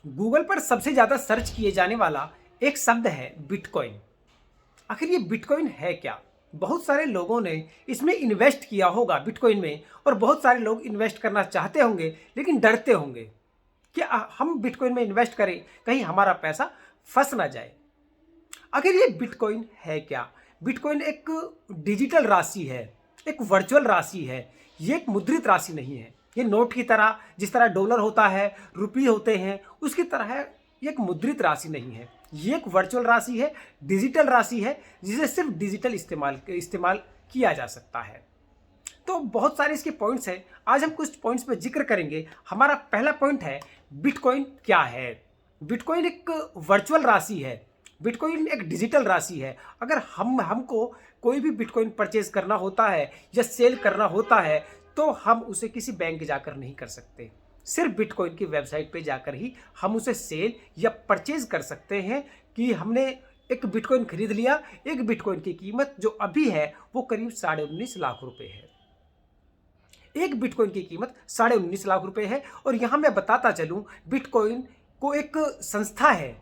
Google पर सबसे ज़्यादा सर्च किए जाने वाला एक शब्द है बिटकॉइन। आखिर ये बिटकॉइन है क्या? बहुत सारे लोगों ने इसमें इन्वेस्ट किया होगा बिटकॉइन में, और बहुत सारे लोग इन्वेस्ट करना चाहते होंगे लेकिन डरते होंगे कि हम बिटकॉइन में इन्वेस्ट करें, कहीं हमारा पैसा फंस ना जाए। आखिर ये बिटकॉइन है क्या? बिटकॉइन एक डिजिटल राशि है, एक वर्चुअल राशि है। ये एक मुद्रित राशि नहीं है। ये नोट की तरह, जिस तरह डॉलर होता है, रुपये होते हैं, उसकी तरह है। ये एक मुद्रित राशि नहीं है। ये एक वर्चुअल राशि है, डिजिटल राशि है, जिसे सिर्फ डिजिटल इस्तेमाल किया जा सकता है। तो बहुत सारे इसके पॉइंट्स हैं। आज हम कुछ पॉइंट्स पे जिक्र करेंगे। हमारा पहला पॉइंट है बिटकॉइन क्या है। बिटकॉइन एक वर्चुअल राशि है। बिटकॉइन एक डिजिटल राशि है। अगर हमको कोई भी बिटकॉइन परचेज करना होता है या सेल करना होता है तो हम उसे किसी बैंक जाकर नहीं कर सकते। सिर्फ बिटकॉइन की वेबसाइट पे जाकर ही हम उसे सेल या परचेज कर सकते हैं कि हमने एक बिटकॉइन खरीद लिया। एक बिटकॉइन की कीमत जो अभी है वो करीब 19.5 लाख रुपए है। एक बिटकॉइन की कीमत 19.5 लाख रुपए है। और यहां मैं बताता चलूं, बिटकॉइन को एक संस्था है,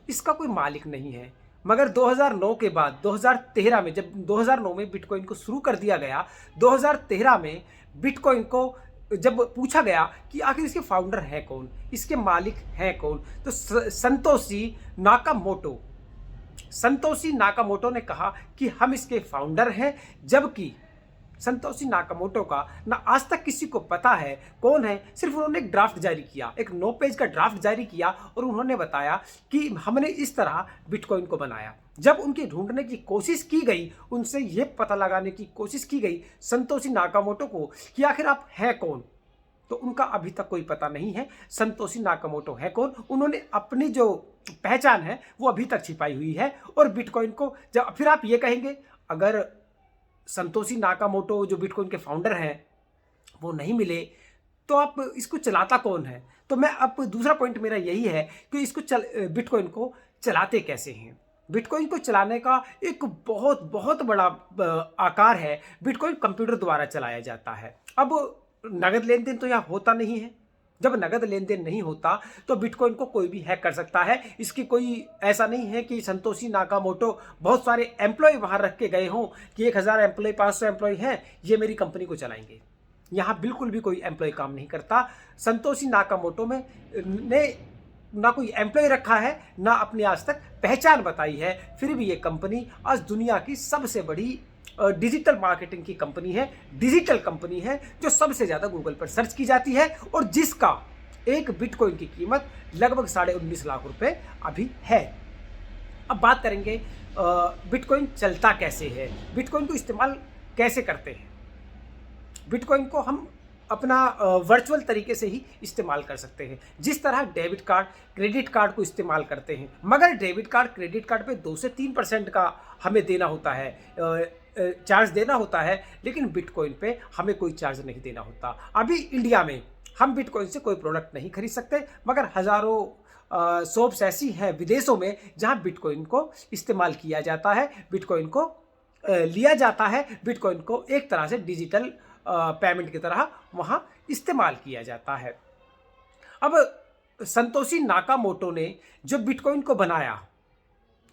इसका कोई मालिक नहीं है। मगर 2009 के बाद 2013 में, जब 2009 में बिटकॉइन को शुरू कर दिया गया, 2013 में बिटकॉइन को जब पूछा गया कि आखिर इसके फाउंडर हैं कौन, इसके मालिक हैं कौन, तो संतोषी नाकामोटो ने कहा कि हम इसके फाउंडर हैं। जबकि संतोषी नाकामोटो का ना आज तक किसी को पता है कौन है। सिर्फ उन्होंने एक ड्राफ्ट जारी किया, एक 9 पेज का ड्राफ्ट जारी किया, और उन्होंने बताया कि हमने इस तरह बिटकॉइन को बनाया। जब उनकी ढूंढने की कोशिश की गई, उनसे यह पता लगाने की कोशिश की गई संतोषी नाकामोटो को कि आखिर आप हैं कौन, तो उनका अभी तक कोई पता नहीं है संतोषी नाकामोटो है कौन। उन्होंने अपनी जो पहचान है वो अभी तक छिपाई हुई है। और बिटकॉइन को जब फिर आप ये कहेंगे, अगर संतोषी नाकामोटो जो बिटकॉइन के फाउंडर हैं वो नहीं मिले तो आप इसको चलाता कौन है? तो मैं अब दूसरा पॉइंट मेरा यही है कि इसको बिटकॉइन को चलाते कैसे हैं। बिटकॉइन को चलाने का एक बहुत बहुत बड़ा आकार है। बिटकॉइन कंप्यूटर द्वारा चलाया जाता है। अब नगद लेन देन तो यहाँ होता नहीं है। जब नगद लेन देन नहीं होता तो बिटकॉइन को कोई भी हैक कर सकता है। इसकी कोई ऐसा नहीं है कि संतोषी नाकामोटो बहुत सारे एम्प्लॉय वहां रख के गए हों कि 1000 एम्प्लॉय, 500 एम्प्लॉय हैं, ये मेरी कंपनी को चलाएंगे। यहाँ बिल्कुल भी कोई एम्प्लॉय काम नहीं करता। संतोषी नाकामोटो ने ना कोई एम्प्लॉय रखा है, ना अपनी आज तक पहचान बताई है। फिर भी ये कंपनी आज दुनिया की सबसे बड़ी डिजिटल मार्केटिंग की कंपनी है, डिजिटल कंपनी है, जो सबसे ज्यादा गूगल पर सर्च की जाती है, और जिसका एक बिटकॉइन की कीमत लगभग 19.5 लाख रुपए अभी है। अब बात करेंगे बिटकॉइन चलता कैसे है, बिटकॉइन को इस्तेमाल कैसे करते हैं। बिटकॉइन को हम अपना वर्चुअल तरीके से ही इस्तेमाल कर सकते हैं, जिस तरह डेबिट कार्ड, क्रेडिट कार्ड को इस्तेमाल करते हैं। मगर डेबिट कार्ड, क्रेडिट कार्ड पे 2 से 3% का हमें देना होता है, चार्ज देना होता है। लेकिन बिटकॉइन पे हमें कोई चार्ज नहीं देना होता। अभी इंडिया में हम बिटकॉइन से कोई प्रोडक्ट नहीं खरीद सकते, मगर हज़ारों शॉप्स ऐसी हैं विदेशों में जहां बिटकॉइन को इस्तेमाल किया जाता है, बिटकॉइन को लिया जाता है, बिटकॉइन को एक तरह से डिजिटल पेमेंट की तरह वहां इस्तेमाल किया जाता है। अब संतोषी नाकामोटो ने जो बिटकॉइन को बनाया,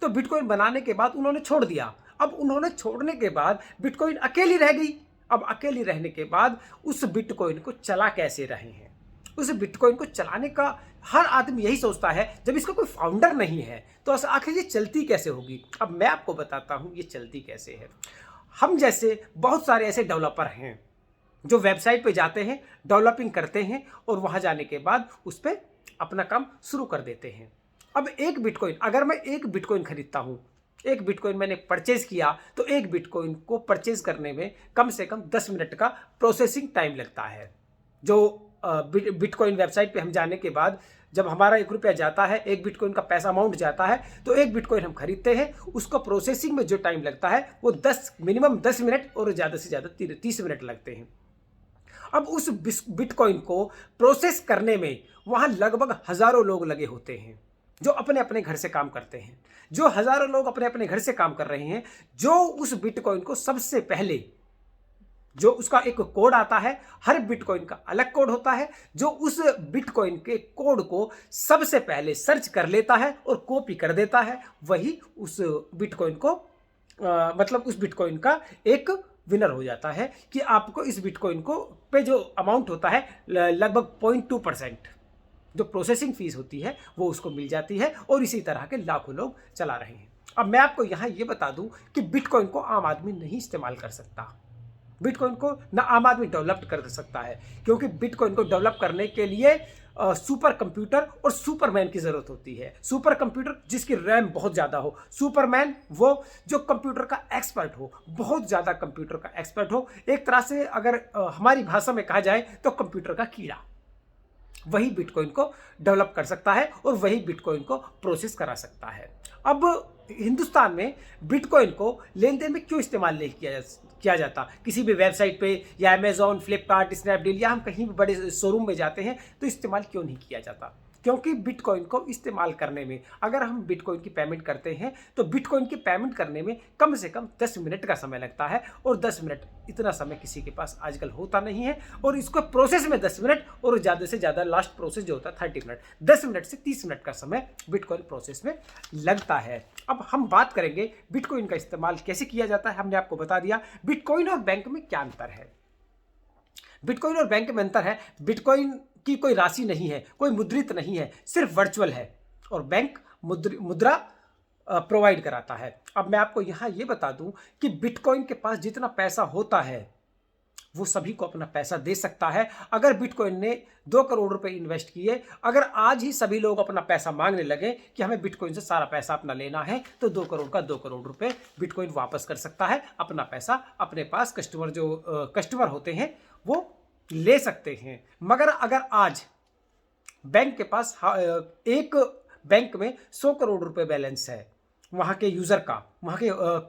तो बिटकॉइन बनाने के बाद उन्होंने छोड़ दिया। अब उन्होंने छोड़ने के बाद बिटकॉइन अकेली रह गई। अब अकेली रहने के बाद उस बिटकॉइन को चला कैसे रहे हैं? उस बिटकॉइन को चलाने का हर आदमी यही सोचता है, जब इसका कोई फाउंडर नहीं है तो आखिर ये चलती कैसे होगी। अब मैं आपको बताता हूं ये चलती कैसे है। हम जैसे बहुत सारे ऐसे डेवलपर हैं जो वेबसाइट पे जाते हैं, डेवलपिंग करते हैं, और वहां जाने के बाद उस पर अपना काम शुरू कर देते हैं। अब एक बिटकॉइन, अगर मैं एक बिटकॉइन खरीदता हूं, एक बिटकॉइन मैंने परचेज किया, तो एक बिटकॉइन को परचेज करने में कम से कम 10 मिनट का प्रोसेसिंग टाइम लगता है। जो बिटकॉइन वेबसाइट पे हम जाने के बाद जब हमारा 1 रुपया जाता है, एक बिटकॉइन का पैसा अमाउंट जाता है, तो एक बिटकॉइन हम खरीदते हैं, उसको प्रोसेसिंग में जो टाइम लगता है वो मिनिमम 10 मिनट और ज़्यादा से ज़्यादा 30 मिनट लगते हैं। अब उस बिटकॉइन को प्रोसेस करने में वहां लगभग हजारों लोग लगे होते हैं जो अपने अपने घर से काम करते हैं। जो हजारों लोग अपने अपने घर से काम कर रहे हैं, जो उस बिटकॉइन को सबसे पहले जो उसका एक कोड आता है, हर बिटकॉइन का अलग कोड होता है, जो उस बिटकॉइन के कोड को सबसे पहले सर्च कर लेता है और कॉपी कर देता है, वही उस बिटकॉइन को मतलब उस बिटकॉइन का एक विनर हो जाता है कि आपको इस बिटकॉइन को पे जो अमाउंट होता है लगभग 0.2% जो प्रोसेसिंग फीस होती है वो उसको मिल जाती है, और इसी तरह के लाखों लोग चला रहे हैं। अब मैं आपको यहाँ ये बता दूं कि बिटकॉइन को आम आदमी नहीं इस्तेमाल कर सकता, बिटकॉइन को ना आम आदमी डेवलप कर सकता है, क्योंकि बिटकॉइन को डेवलप करने के लिए सुपर कंप्यूटर और सुपरमैन की जरूरत होती है। सुपर कंप्यूटर जिसकी रैम बहुत ज़्यादा हो, सुपरमैन वो जो कंप्यूटर का एक्सपर्ट हो, बहुत ज़्यादा कंप्यूटर का एक्सपर्ट हो, एक तरह से अगर हमारी भाषा में कहा जाए तो कंप्यूटर का कीड़ा, वही बिटकॉइन को डेवलप कर सकता है और वही बिटकॉइन को प्रोसेस करा सकता है। अब हिंदुस्तान में बिटकॉइन को लेन देन में क्यों इस्तेमाल नहीं किया जाता? किसी भी वेबसाइट पे या अमेजोन, फ्लिपकार्ट, स्नैपडील या हम कहीं भी बड़े शोरूम में जाते हैं तो इस्तेमाल क्यों नहीं किया जाता? क्योंकि बिटकॉइन को इस्तेमाल करने में, अगर हम बिटकॉइन की पेमेंट करते हैं तो बिटकॉइन की पेमेंट करने में कम से कम 10 मिनट का समय लगता है, और 10 मिनट इतना समय किसी के पास आजकल होता नहीं है, और इसको प्रोसेस में 10 मिनट और ज़्यादा से ज़्यादा लास्ट प्रोसेस जो होता है 30 मिनट, 10 मिनट से 30 मिनट का समय बिटकॉइन प्रोसेस में लगता है। अब हम बात करेंगे बिटकॉइन का इस्तेमाल कैसे किया जाता है। हमने आपको बता दिया बिटकॉइन और बैंक में क्या अंतर है। बिटकॉइन और बैंक में अंतर है, बिटकॉइन की कोई राशि नहीं है, कोई मुद्रित नहीं है, सिर्फ वर्चुअल है, और बैंक मुद्रा प्रोवाइड कराता है। अब मैं आपको यहाँ ये बता दूं कि बिटकॉइन के पास जितना पैसा होता है वो सभी को अपना पैसा दे सकता है। अगर बिटकॉइन ने 2 करोड़ रुपए इन्वेस्ट किए, अगर आज ही सभी लोग अपना पैसा मांगने लगे कि हमें बिटकॉइन से सारा पैसा अपना लेना है, तो 2 करोड़ का 2 करोड़ रुपए बिटकॉइन वापस कर सकता है, अपना पैसा अपने पास कस्टमर होते हैं वो ले सकते हैं। मगर अगर आज बैंक के पास एक बैंक में 100 करोड़ रुपए बैलेंस है, वहाँ के यूज़र का, वहाँ के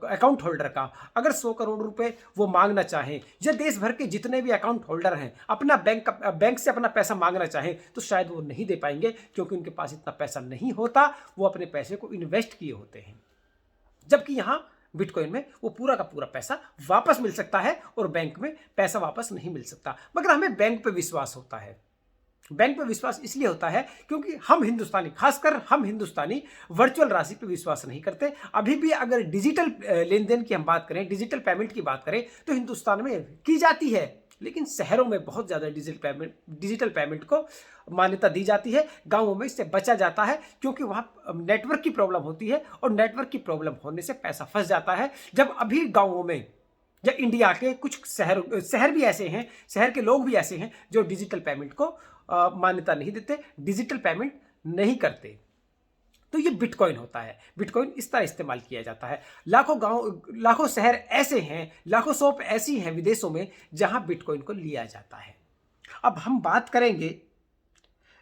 अकाउंट होल्डर का, अगर 100 करोड़ रुपए वो मांगना चाहें, या देश भर के जितने भी अकाउंट होल्डर हैं अपना बैंक से अपना पैसा मांगना चाहें, तो शायद वो नहीं दे पाएंगे, क्योंकि उनके पास इतना पैसा नहीं होता, वो अपने पैसे को इन्वेस्ट किए होते हैं। जबकि यहाँ बिटकॉइन में वो पूरा का पूरा पैसा वापस मिल सकता है और बैंक में पैसा वापस नहीं मिल सकता। मगर हमें बैंक पे विश्वास होता है। बैंक पे विश्वास इसलिए होता है क्योंकि हम हिंदुस्तानी, खासकर हम हिंदुस्तानी वर्चुअल राशि पे विश्वास नहीं करते। अभी भी अगर डिजिटल लेन देन की हम बात करें, डिजिटल पेमेंट की बात करें, तो हिंदुस्तान में की जाती है, लेकिन शहरों में बहुत ज़्यादा डिजिटल पेमेंट को मान्यता दी जाती है। गांवों में इससे बचा जाता है, क्योंकि वहाँ नेटवर्क की प्रॉब्लम होती है, और नेटवर्क की प्रॉब्लम होने से पैसा फंस जाता है। जब अभी गांवों में या इंडिया के कुछ शहर भी ऐसे हैं, शहर के लोग भी ऐसे हैं जो डिजिटल पेमेंट को मान्यता नहीं देते, डिजिटल पेमेंट नहीं करते, तो ये बिटकॉइन होता है। बिटकॉइन इस तरह इस्तेमाल किया जाता है। लाखों शहर ऐसे हैं, लाखों शॉप ऐसी हैं विदेशों में जहां बिटकॉइन को लिया जाता है। अब हम बात करेंगे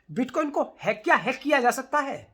बिटकॉइन को हैक किया जा सकता है।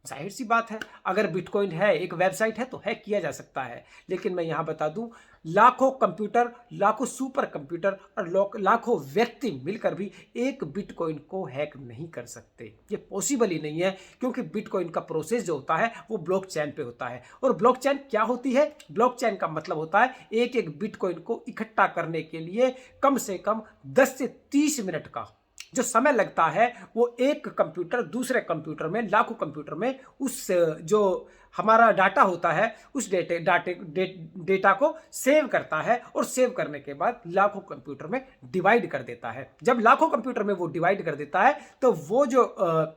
जाहिर सी बात है, अगर बिटकॉइन है, एक वेबसाइट है, तो हैक किया जा सकता है। लेकिन मैं यहां बता दूं, लाखों कंप्यूटर, लाखों सुपर कंप्यूटर और लाखों व्यक्ति मिलकर भी एक बिटकॉइन को हैक नहीं कर सकते। ये पॉसिबल ही नहीं है, क्योंकि बिटकॉइन का प्रोसेस जो होता है वो ब्लॉकचेन पे होता है। और ब्लॉकचेन क्या होती है? ब्लॉकचेन का मतलब होता है एक एक बिटकॉइन को इकट्ठा करने के लिए कम से कम 10 से 30 मिनट का जो समय लगता है, वो एक कंप्यूटर दूसरे कंप्यूटर में, लाखों कंप्यूटर में उस जो हमारा डाटा होता है उस डेटा को सेव करता है, और सेव करने के बाद लाखों कंप्यूटर में डिवाइड कर देता है। जब लाखों कंप्यूटर में वो डिवाइड कर देता है, तो वो जो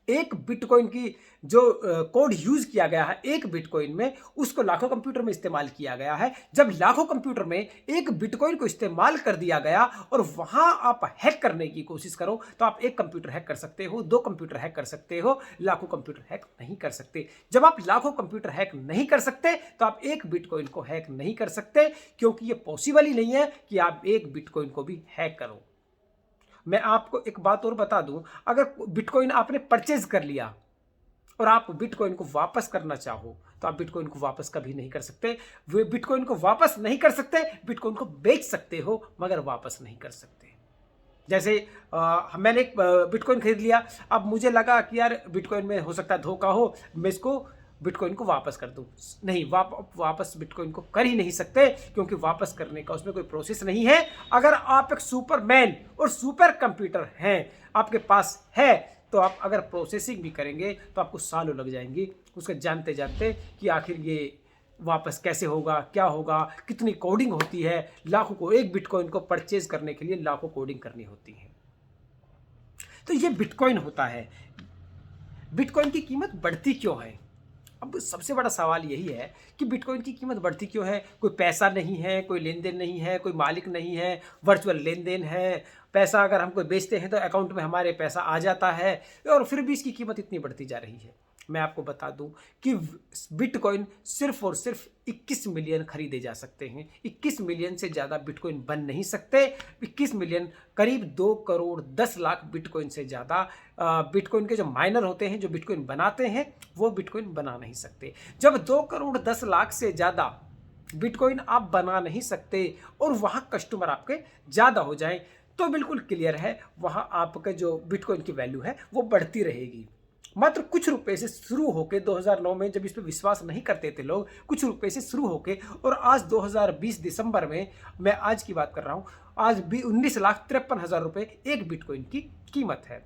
एक बिटकॉइन की जो कोड यूज किया गया है एक बिटकॉइन में, उसको लाखों कंप्यूटर में इस्तेमाल किया गया है। जब लाखों कंप्यूटर में एक बिटकॉइन को इस्तेमाल कर दिया गया और वहां आप हैक करने की कोशिश करो, तो आप एक कंप्यूटर हैक कर सकते हो, 2 कंप्यूटर हैक कर सकते हो, लाखों कंप्यूटर हैक नहीं कर सकते। जब आप लाखों कंप्यूटर हैक नहीं कर सकते, तो आप एक बिटकॉइन को हैक नहीं कर सकते, क्योंकि ये पॉसिबल ही नहीं है कि आप एक बिटकॉइन को भी हैक करो। मैं आपको एक बात और बता दूं, अगर बिटकॉइन आपने परचेज कर लिया और आप बिटकॉइन को वापस करना चाहो, तो आप बिटकॉइन को वापस कभी नहीं कर सकते। वे बिटकॉइन को वापस नहीं कर सकते, बिटकॉइन को बेच सकते हो मगर वापस नहीं कर सकते। जैसे मैंने एक बिटकॉइन खरीद लिया, अब मुझे लगा कि यार बिटकॉइन में हो सकता है धोखा हो, मैं इसको बिटकॉइन को वापस कर दूं। नहीं, वापस बिटकॉइन को कर ही नहीं सकते, क्योंकि वापस करने का उसमें कोई प्रोसेस नहीं है। अगर आप एक सुपरमैन और सुपर कंप्यूटर हैं, आपके पास है, तो आप अगर प्रोसेसिंग भी करेंगे तो आपको सालों लग जाएंगी उसको जानते जानते कि आखिर ये वापस कैसे होगा, क्या होगा, कितनी कोडिंग होती है। लाखों को एक बिटकॉइन को परचेज करने के लिए लाखों कोडिंग करनी होती है। तो ये बिटकॉइन होता है। बिटकॉइन की कीमत बढ़ती क्यों है? अब सबसे बड़ा सवाल यही है कि बिटकॉइन की कीमत बढ़ती क्यों है? कोई पैसा नहीं है, कोई लेन देन नहीं है, कोई मालिक नहीं है, वर्चुअल लेन देन है। पैसा अगर हम कोई बेचते हैं तो अकाउंट में हमारे पैसा आ जाता है, और फिर भी इसकी कीमत इतनी बढ़ती जा रही है। मैं आपको बता दूं कि बिटकॉइन सिर्फ और सिर्फ 21 मिलियन खरीदे जा सकते हैं। 21 मिलियन से ज़्यादा बिटकॉइन बन नहीं सकते। 21 मिलियन करीब 2 करोड़ 10 लाख बिटकॉइन से ज़्यादा बिटकॉइन के जो माइनर होते हैं, जो बिटकॉइन बनाते हैं, वो बिटकॉइन बना नहीं सकते। जब 2 करोड़ 10 लाख से ज़्यादा बिटकॉइन आप बना नहीं सकते और वहाँ कस्टमर आपके ज़्यादा हो जाएं, तो बिल्कुल क्लियर है वहाँ आपका जो बिटकॉइन की वैल्यू है वो बढ़ती रहेगी। मात्र कुछ रुपए से शुरू होकर 2009 में जब इस पर विश्वास नहीं करते थे लोग, कुछ रुपए से शुरू होकर, और आज 2020 दिसंबर में, मैं आज की बात कर रहा हूँ, आज भी 19,53,000 रुपये एक बिटकॉइन की कीमत है।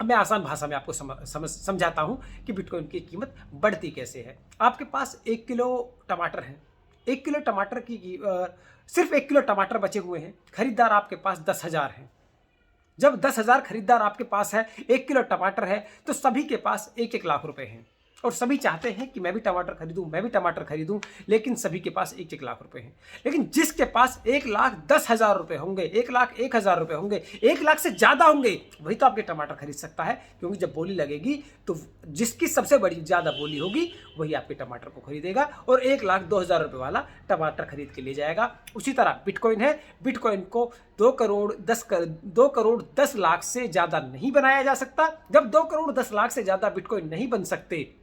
अब मैं आसान भाषा में आपको समझाता हूँ कि बिटकॉइन की कीमत बढ़ती कैसे है। आपके पास 1 किलो टमाटर है। 1 किलो टमाटर की सिर्फ 1 किलो टमाटर बचे हुए हैं। खरीदार आपके पास 10,000 हैं। जब 10,000 खरीदार आपके पास है, 1 किलो टमाटर है, तो सभी के पास 1-1 लाख रुपए हैं, और सभी चाहते हैं कि मैं भी टमाटर खरीदूं, मैं भी टमाटर खरीदूं, लेकिन सभी के पास 1-1 लाख रुपए हैं। लेकिन जिसके पास 1,10,000 रुपए होंगे, 1,01,000 रुपए होंगे, 1 लाख से ज़्यादा होंगे, वही तो आपके टमाटर खरीद सकता है। क्योंकि जब बोली लगेगी तो जिसकी सबसे बड़ी ज़्यादा बोली होगी वही आपके टमाटर को खरीदेगा, और 1,02,000 रुपये वाला टमाटर खरीद के ले जाएगा। उसी तरह बिटकॉइन है। बिटकॉइन को 2 करोड़ 10 लाख से ज़्यादा नहीं बनाया जा सकता। जब 2 करोड़ 10 लाख से ज़्यादा बिटकॉइन नहीं बन सकते,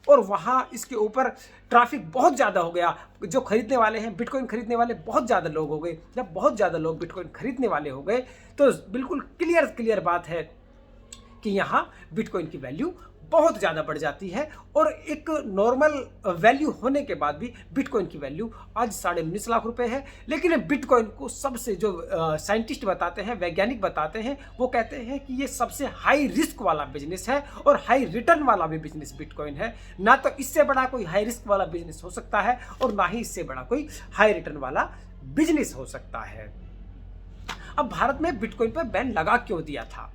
और वहाँ इसके ऊपर ट्रैफिक बहुत ज़्यादा हो गया, जो खरीदने वाले हैं, बिटकॉइन खरीदने वाले बहुत ज़्यादा लोग हो गए, जब बहुत ज़्यादा लोग बिटकॉइन खरीदने वाले हो गए, तो बिल्कुल क्लियर बात है कि यहाँ बिटकॉइन की वैल्यू बहुत ज़्यादा बढ़ जाती है। और एक नॉर्मल वैल्यू होने के बाद भी बिटकॉइन की वैल्यू आज 19.5 लाख रुपए है। लेकिन बिटकॉइन को सबसे जो साइंटिस्ट बताते हैं, वैज्ञानिक बताते हैं, वो कहते हैं कि ये सबसे हाई रिस्क वाला बिजनेस है और हाई रिटर्न वाला भी बिजनेस बिटकॉइन है। ना तो इससे बड़ा कोई हाई रिस्क वाला बिजनेस हो सकता है, और ना ही इससे बड़ा कोई हाई रिटर्न वाला बिजनेस हो सकता है। अब भारत में बिटकॉइन पर बैन लगा क्यों दिया था?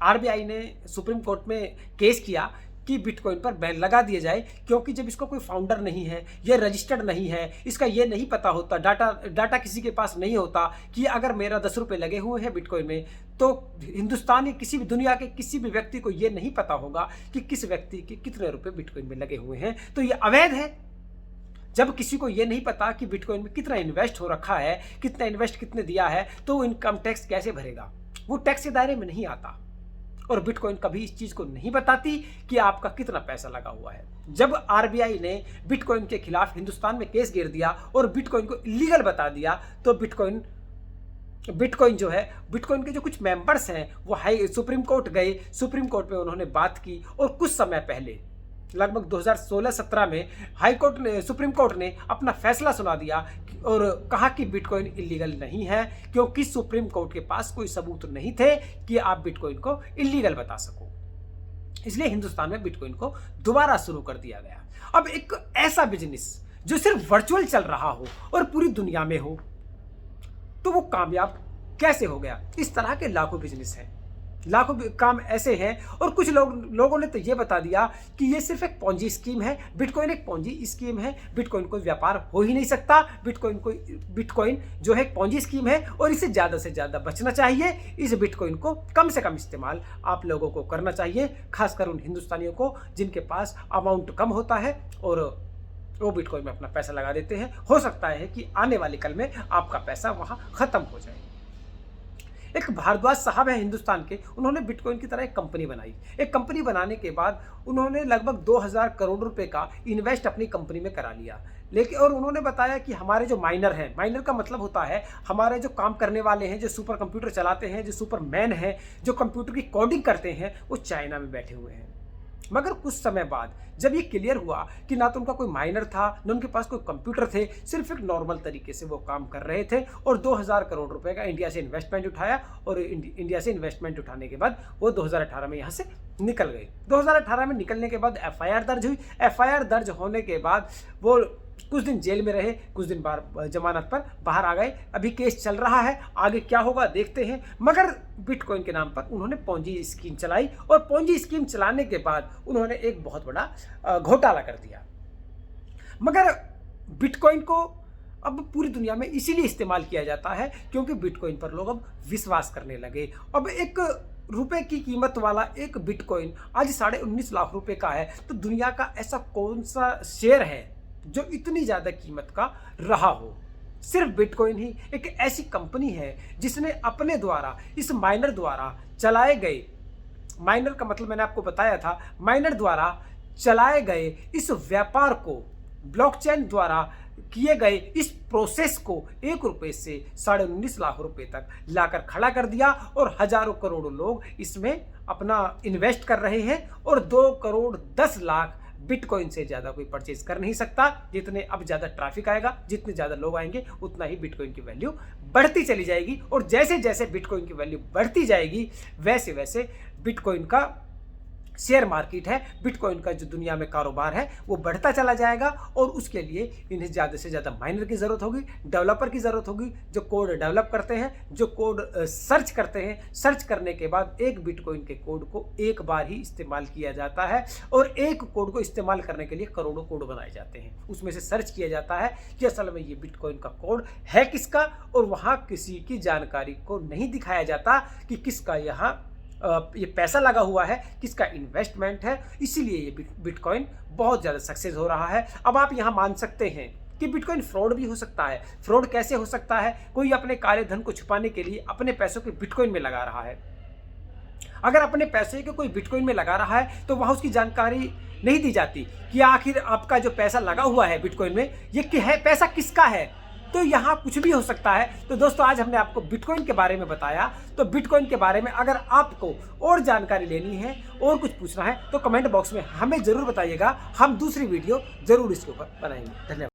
आरबीआई ने सुप्रीम कोर्ट में केस किया कि बिटकॉइन पर बैन लगा दिया जाए, क्योंकि जब इसका कोई फाउंडर नहीं है, ये रजिस्टर्ड नहीं है, इसका ये नहीं पता होता, डाटा किसी के पास नहीं होता कि अगर मेरा 10 रुपये लगे हुए हैं बिटकॉइन में, तो हिंदुस्तान या किसी भी दुनिया के किसी भी व्यक्ति को ये नहीं पता होगा कि किस व्यक्ति के कितने रुपये बिटकॉइन में लगे हुए हैं, तो ये अवैध है। जब किसी को ये नहीं पता कि बिटकॉइन में कितना इन्वेस्ट हो रखा है, कितने दिया है, तो वो इनकम टैक्स कैसे भरेगा? वो टैक्स के दायरे में नहीं आता। और बिटकॉइन कभी इस चीज को नहीं बताती कि आपका कितना पैसा लगा हुआ है। जब आरबीआई ने बिटकॉइन के खिलाफ हिंदुस्तान में केस गिर दिया और बिटकॉइन को इलीगल बता दिया, तो बिटकॉइन जो है, बिटकॉइन के जो कुछ मेंबर्स हैं, वो सुप्रीम कोर्ट गए। सुप्रीम कोर्ट में उन्होंने बात की, और कुछ समय पहले लगभग 2016-17 में सुप्रीम कोर्ट ने अपना फैसला सुना दिया और कहा कि बिटकॉइन इलीगल नहीं है, क्योंकि सुप्रीम कोर्ट के पास कोई सबूत नहीं थे कि आप बिटकॉइन को इलीगल बता सको। इसलिए हिंदुस्तान में बिटकॉइन को दोबारा शुरू कर दिया गया। अब एक ऐसा बिजनेस जो सिर्फ वर्चुअल चल रहा हो और पूरी दुनिया में हो, तो वो कामयाब कैसे हो गया? इस तरह के लाखों बिजनेस हैं, लाखों काम ऐसे हैं। और कुछ लोगों ने तो ये बता दिया कि ये सिर्फ एक पॉन्जी स्कीम है, बिटकॉइन एक पॉन्जी स्कीम है, बिटकॉइन कोई व्यापार हो ही नहीं सकता, बिटकॉइन जो है एक पॉन्जी स्कीम है, और इसे ज़्यादा से ज़्यादा बचना चाहिए। इस बिटकॉइन को कम से कम इस्तेमाल आप लोगों को करना चाहिए, खासकर उन हिंदुस्तानियों को जिनके पास अमाउंट कम होता है और वो बिटकॉइन में अपना पैसा लगा देते हैं। हो सकता है कि आने वाले कल में आपका पैसा वहाँ ख़त्म हो जाए। एक भारद्वाज साहब है हिंदुस्तान के, उन्होंने बिटकॉइन की तरह एक कंपनी बनाई। एक कंपनी बनाने के बाद उन्होंने लगभग 2,000 करोड़ रुपए का इन्वेस्ट अपनी कंपनी में करा लिया। लेकिन और उन्होंने बताया कि हमारे जो माइनर हैं, माइनर का मतलब होता है हमारे जो काम करने वाले हैं, जो सुपर कंप्यूटर चलाते हैं, जो सुपरमैन हैं, जो कंप्यूटर की कोडिंग करते हैं, वो चाइना में बैठे हुए हैं। मगर कुछ समय बाद जब ये क्लियर हुआ कि ना तो उनका कोई माइनर था, ना उनके पास कोई कंप्यूटर थे, सिर्फ एक नॉर्मल तरीके से वो काम कर रहे थे, और 2000 करोड़ रुपए का इंडिया से इन्वेस्टमेंट उठाया, और इंडिया से इन्वेस्टमेंट उठाने के बाद वो 2018 में यहाँ से निकल गए। 2018 में निकलने के बाद एफआईआर दर्ज हुई। एफआईआर दर्ज होने के बाद वो कुछ दिन जेल में रहे, कुछ दिन बाहर जमानत पर बाहर आ गए। अभी केस चल रहा है, आगे क्या होगा देखते हैं। मगर बिटकॉइन के नाम पर उन्होंने पोंजी स्कीम चलाई, और पोंजी स्कीम चलाने के बाद उन्होंने एक बहुत बड़ा घोटाला कर दिया। मगर बिटकॉइन को अब पूरी दुनिया में इसीलिए इस्तेमाल किया जाता है क्योंकि बिटकॉइन पर लोग अब विश्वास करने लगे। अब एक रुपए की कीमत वाला एक बिटकॉइन आज 19.5 लाख रुपए का है, तो दुनिया का ऐसा कौन सा शेयर है जो इतनी ज्यादा कीमत का रहा हो? सिर्फ बिटकॉइन ही एक ऐसी कंपनी है जिसने अपने द्वारा, इस माइनर द्वारा चलाए गए, माइनर का मतलब मैंने आपको बताया था, माइनर द्वारा चलाए गए इस व्यापार को, ब्लॉकचेन द्वारा किए गए इस प्रोसेस को 1 रुपए से 19.5 लाख रुपए तक लाकर खड़ा कर दिया, और हजारों करोड़ों लोग इसमें अपना इन्वेस्ट कर रहे हैं, और 2 करोड़ 10 लाख बिटकॉइन से ज़्यादा कोई परचेज कर नहीं सकता। जितने अब ज़्यादा ट्रैफिक आएगा, जितने ज़्यादा लोग आएंगे, उतना ही बिटकॉइन की वैल्यू बढ़ती चली जाएगी, और जैसे जैसे बिटकॉइन की वैल्यू बढ़ती जाएगी वैसे वैसे बिटकॉइन का शेयर मार्केट है, बिटकॉइन का जो दुनिया में कारोबार है वो बढ़ता चला जाएगा। और उसके लिए इन्हें ज़्यादा से ज़्यादा माइनर की ज़रूरत होगी, डेवलपर की ज़रूरत होगी, जो कोड डेवलप करते हैं, जो कोड सर्च करते हैं। सर्च करने के बाद एक बिटकॉइन के कोड को एक बार ही इस्तेमाल किया जाता है, और एक कोड को इस्तेमाल करने के लिए करोड़ों कोड बनाए जाते हैं। उसमें से सर्च किया जाता है कि असल में ये बिटकॉइन का कोड है किसका, और वहाँ किसी की जानकारी को नहीं दिखाया जाता कि किसका यहाँ ये पैसा लगा हुआ है, किसका इन्वेस्टमेंट है। इसीलिए ये बिटकॉइन बहुत ज़्यादा सक्सेस हो रहा है। अब आप यहाँ मान सकते हैं कि बिटकॉइन फ्रॉड भी हो सकता है। फ्रॉड कैसे हो सकता है? कोई अपने काले धन को छुपाने के लिए अपने पैसों को बिटकॉइन में लगा रहा है। अगर अपने पैसे को कोई बिटकॉइन में लगा रहा है तो वहाँ उसकी जानकारी नहीं दी जाती कि आखिर आपका जो पैसा लगा हुआ है बिटकॉइन में, ये है पैसा किसका है। तो यहाँ कुछ भी हो सकता है। तो दोस्तों, आज हमने आपको बिटकॉइन के बारे में बताया। तो बिटकॉइन के बारे में अगर आपको और जानकारी लेनी है और कुछ पूछना है तो कमेंट बॉक्स में हमें जरूर बताइएगा, हम दूसरी वीडियो जरूर इसके ऊपर बनाएंगे। धन्यवाद।